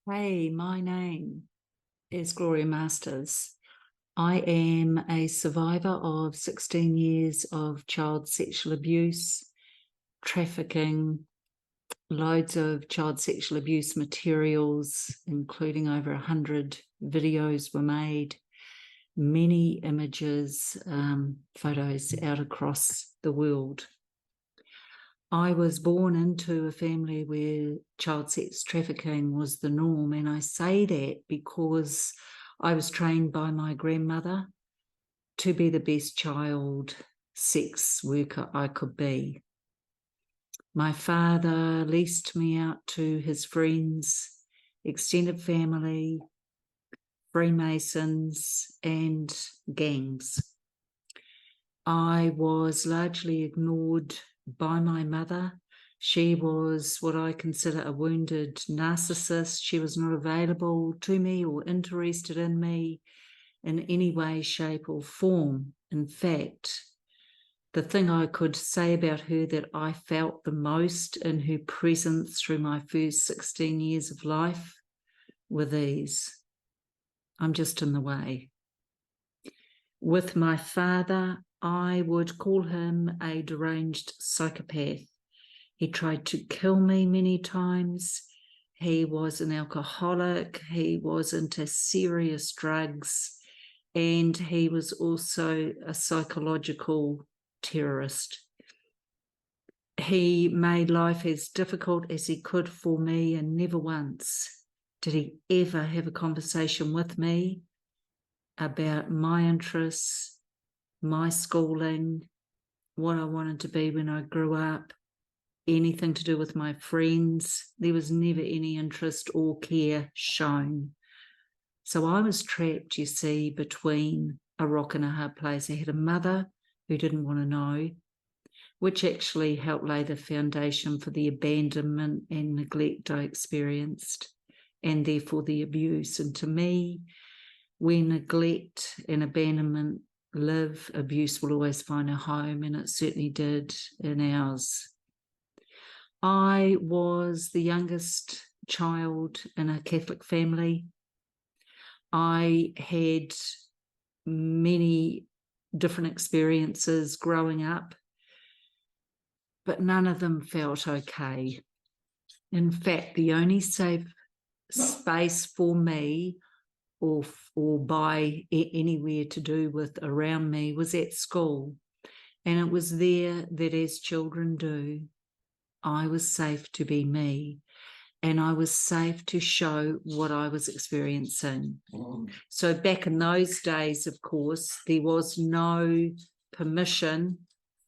Hey, my name is Gloria Masters. I am a survivor of 16 years of child sexual abuse, trafficking, loads of child sexual abuse materials, including over 100 videos were made, many images, photos out across the world. I was born into a family where child sex trafficking was the norm, and I say that because I was trained by my grandmother to be the best child sex worker I could be. My father leased me out to his friends, extended family, Freemasons, and gangs. I was largely ignored by my mother. She was what I consider a wounded narcissist. She was not available to me or interested in me in any way, shape, or form. In fact, the thing I could say about her that I felt the most in her presence through my first 16 years of life were these: I'm just in the way. With my father, I would call him a deranged psychopath. He tried to kill me many times. He was an alcoholic. He was into serious drugs. And he was also a psychological terrorist. He made life as difficult as he could for me, and never once did he ever have a conversation with me about my interests, my schooling, what I wanted to be when I grew up, anything to do with my friends. There was never any interest or care shown. So I was trapped, you see, between a rock and a hard place. I had a mother who didn't want to know, which actually helped lay the foundation for the abandonment and neglect I experienced, and therefore the abuse. And to me, where neglect and abandonment live, abuse will always find a home, and it certainly did in ours. I was the youngest child in a Catholic family. I had many different experiences growing up, but none of them felt okay. In fact, the only safe space for me or by anywhere to do with around me was at school. And it was there that, as children do, I was safe to be me, and I was safe to show what I was experiencing. So back in those days, of course, there was no permission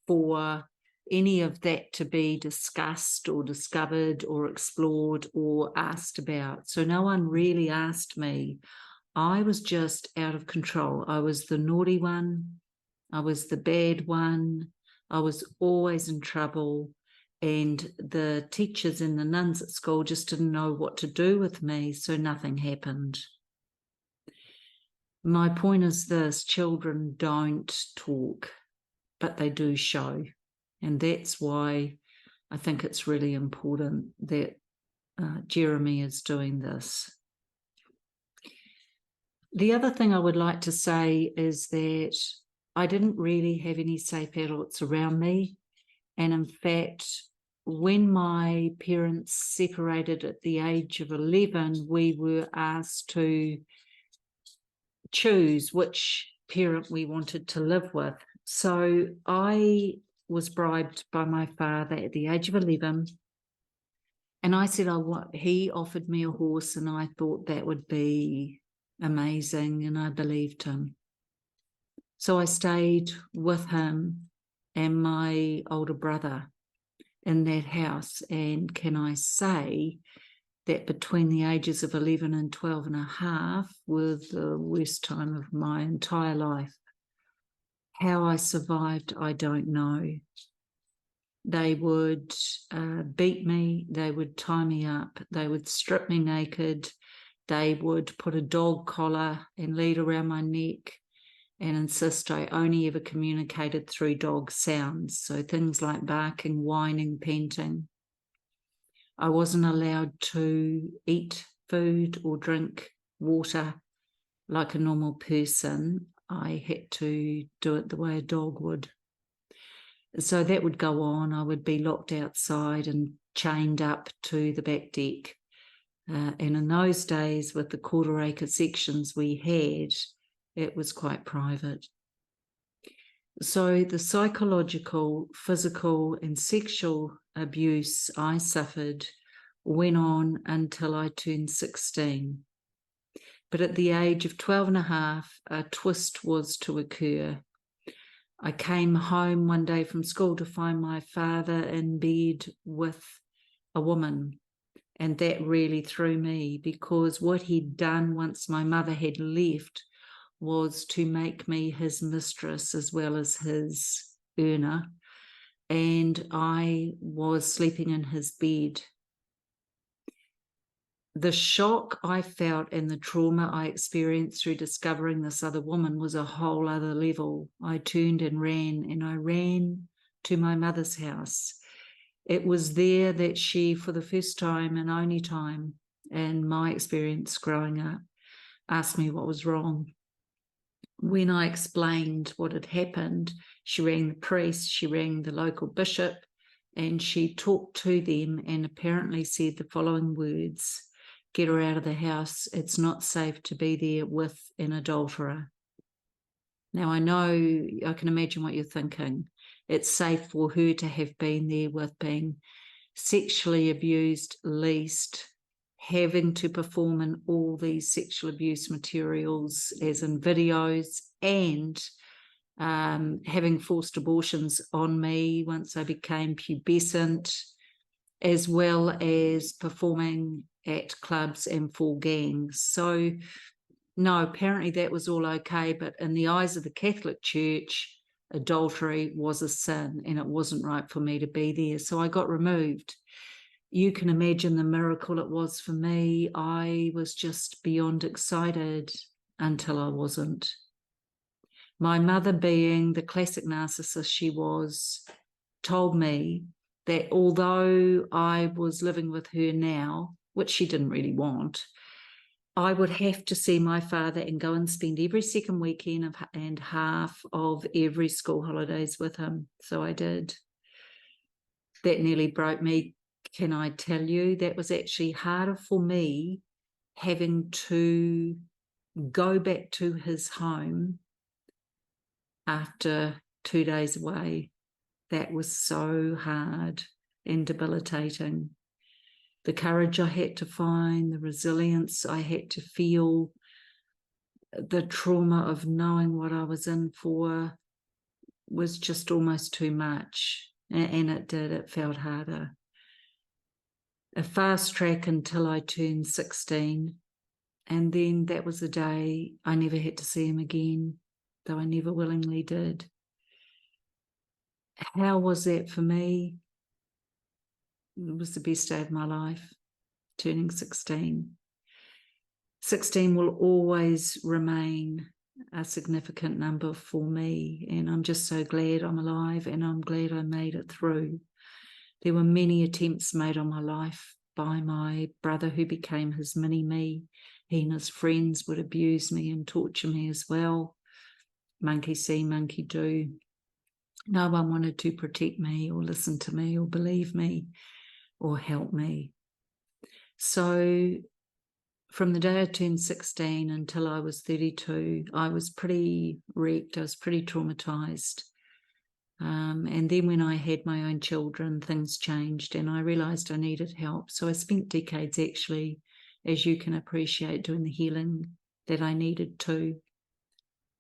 for any of that to be discussed or discovered or explored or asked about. So no one really asked me. I was just out of control. I was the naughty one. I was the bad one. I was always in trouble. And the teachers and the nuns at school just didn't know what to do with me, so nothing happened. My point is this: children don't talk, but they do show. And that's why I think it's really important that Jeremy is doing this. The other thing I would like to say is that I didn't really have any safe adults around me. And in fact, when my parents separated at the age of 11, we were asked to choose which parent we wanted to live with. So I was bribed by my father at the age of 11. And I said, he offered me a horse, and I thought that would be amazing, and I believed him. So I stayed with him and my older brother in that house. And can I say that between the ages of 11 and 12 and a half was the worst time of my entire life. How I survived, I don't know. They would beat me, they would tie me up, they would strip me naked, they would put a dog collar and lead around my neck and insist I only ever communicated through dog sounds, so things like barking, whining, panting. I wasn't allowed to eat food or drink water like a normal person. I had to do it the way a dog would. So that would go on. I would be locked outside and chained up to the back deck. And in those days, with the quarter-acre sections we had, it was quite private. So the psychological, physical, and sexual abuse I suffered went on until I turned 16. But at the age of 12 and a half, a twist was to occur. I came home one day from school to find my father in bed with a woman. And that really threw me, because what he'd done once my mother had left was to make me his mistress as well as his earner. And I was sleeping in his bed. The shock I felt and the trauma I experienced through discovering this other woman was a whole other level. I turned and I ran to my mother's house. It was there that she, for the first time and only time in my experience growing up, asked me what was wrong. When I explained what had happened, she rang the priest, she rang the local bishop, and she talked to them and apparently said the following words: "Get her out of the house. It's not safe to be there with an adulterer." Now, I know, I can imagine what you're thinking. It's safe for her to have been there with being sexually abused, least, having to perform in all these sexual abuse materials, as in videos, and having forced abortions on me once I became pubescent, as well as performing at clubs and for gangs. So no, apparently that was all okay, but in the eyes of the Catholic Church, adultery was a sin and it wasn't right for me to be there. So I got removed. You can imagine the miracle it was for me. I was just beyond excited until I wasn't. My mother, being the classic narcissist she was, told me that although I was living with her now, which she didn't really want, I would have to see my father and go and spend every second weekend and half of every school holidays with him. So I did. That nearly broke me. Can I tell you, that was actually harder for me, having to go back to his home after 2 days away. That was so hard and debilitating. The courage I had to find, the resilience I had to feel, the trauma of knowing what I was in for was just almost too much. And it felt harder. A fast track until I turned 16. And then that was the day I never had to see him again, though I never willingly did. How was that for me? It was the best day of my life, turning 16. 16 will always remain a significant number for me, and I'm just so glad I'm alive, and I'm glad I made it through. There were many attempts made on my life by my brother, who became his mini-me. He and his friends would abuse me and torture me as well. Monkey see, monkey do. No one wanted to protect me or listen to me or believe me or help me. So from the day I turned 16 until I was 32, I was pretty wrecked. I was pretty traumatized. And then when I had my own children, things changed and I realized I needed help. So I spent decades, actually, as you can appreciate, doing the healing that I needed to.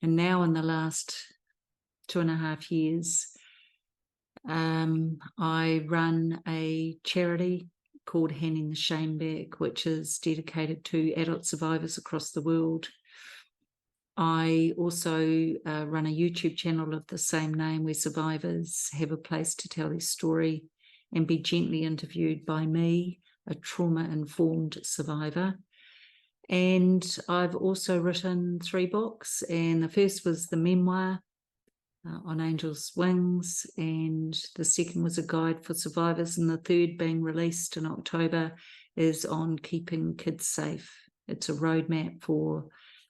And now in the last 2.5 years, I run a charity called Handing the Shame Back, which is dedicated to adult survivors across the world. I also run a YouTube channel of the same name, where survivors have a place to tell their story and be gently interviewed by me, a trauma-informed survivor. And I've also written 3 books, and the first was the memoir, On Angels' Wings, and the second was a guide for survivors, and the third being released in October is on keeping kids safe. It's a roadmap for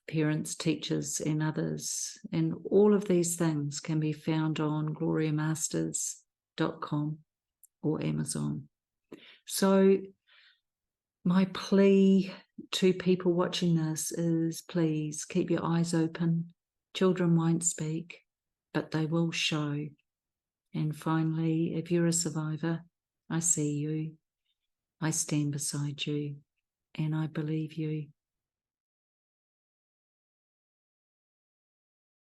parents, teachers, and others. And all of these things can be found on gloriamasters.com or Amazon. So my plea to people watching this is, please keep your eyes open. Children won't speak, but they will show. And finally, if you're a survivor, I see you, I stand beside you, and I believe you.